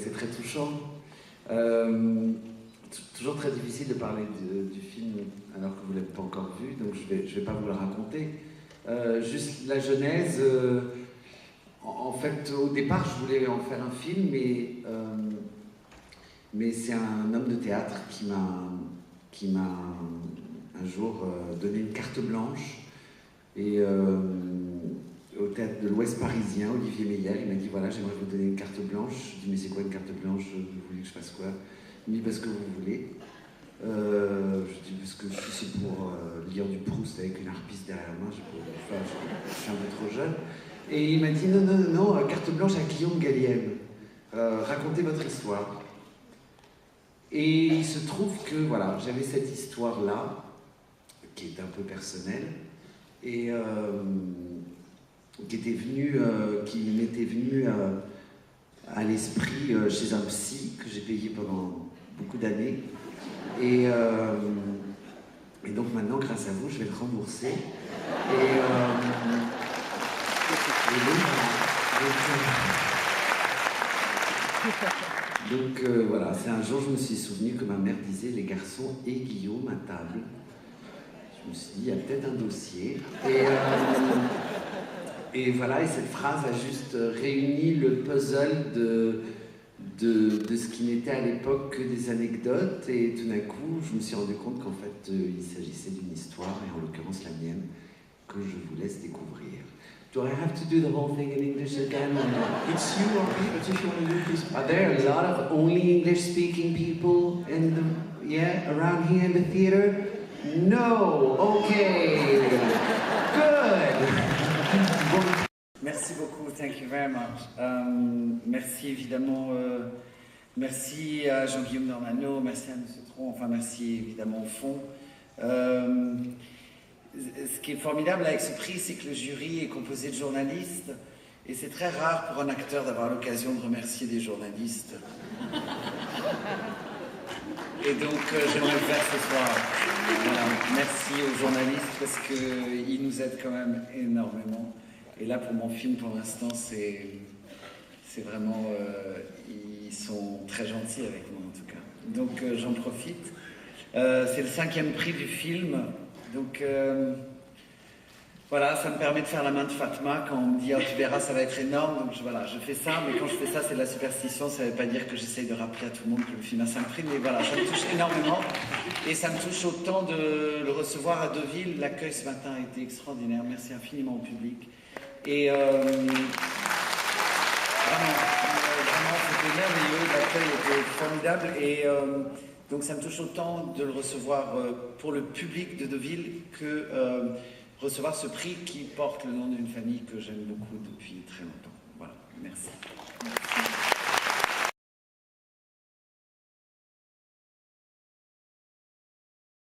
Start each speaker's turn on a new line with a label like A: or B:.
A: c'est très touchant. Toujours très difficile de parler du film alors que vous ne l'avez pas encore vu, donc je vais pas vous le raconter. Juste la genèse, en fait, au départ, je voulais en faire un film, mais c'est un homme de théâtre qui m'a un jour donné une carte blanche. Et au théâtre de l'Ouest parisien, Olivier Meyer, il m'a dit voilà, j'aimerais vous donner une carte blanche. Je dis mais c'est quoi une carte blanche? Vous voulez que je fasse quoi? Il me dit parce que vous voulez. Je dis parce que si c'est pour lire du Proust avec une harpiste derrière moi, je suis un peu trop jeune. Et il m'a dit non, carte blanche à Guillaume Gallienne. Racontez votre histoire. Et il se trouve que voilà, j'avais cette histoire-là, qui est un peu personnelle, et qui m'était venue à l'esprit chez un psy que j'ai payé pendant beaucoup d'années. Et donc maintenant, grâce à vous, je vais le rembourser. Donc voilà, c'est un jour, je me suis souvenu que ma mère disait les garçons et Guillaume à table. Je me suis dit, il y a peut-être un dossier. Et voilà, et cette phrase a juste réuni le puzzle de ce qui n'était à l'époque que des anecdotes. Et tout d'un coup, je me suis rendu compte qu'en fait, il s'agissait d'une histoire, et en l'occurrence la mienne, que je vous laisse découvrir. Do I have to do the whole thing in English again?
B: It's you or me, but if you want to do this.
A: Are there a lot of only English-speaking people around here in the theater? No. Okay. Good.
C: Merci beaucoup. Thank you very much. Merci évidemment. Merci à Jean-Guillaume Dornano. Merci à M. Tron. Enfin, merci évidemment au fond. Ce qui est formidable avec ce prix, c'est que le jury est composé de journalistes, et c'est très rare pour un acteur d'avoir l'occasion de remercier des journalistes. Et donc, j'aimerais le faire ce soir. Voilà. Merci aux journalistes parce qu'ils nous aident quand même énormément. Et là, pour mon film, pour l'instant, c'est vraiment... ils sont très gentils avec moi, en tout cas. Donc, j'en profite. C'est le 5e prix du film. Donc voilà, ça me permet de faire la main de Fatma quand on me dit oh, tu verras, ça va être énorme. Donc voilà, je fais ça, mais quand je fais ça, c'est de la superstition. Ça ne veut pas dire que j'essaye de rappeler à tout le monde que le film a 5 prix, mais voilà, ça me touche énormément. Et ça me touche autant de le recevoir à Deauville. L'accueil ce matin a été extraordinaire. Merci infiniment au public. Et vraiment, c'était merveilleux. L'accueil était formidable. Et donc ça me touche autant de le recevoir pour le public de Deauville que recevoir ce prix qui porte le nom d'une famille que j'aime beaucoup depuis très longtemps. Voilà, merci.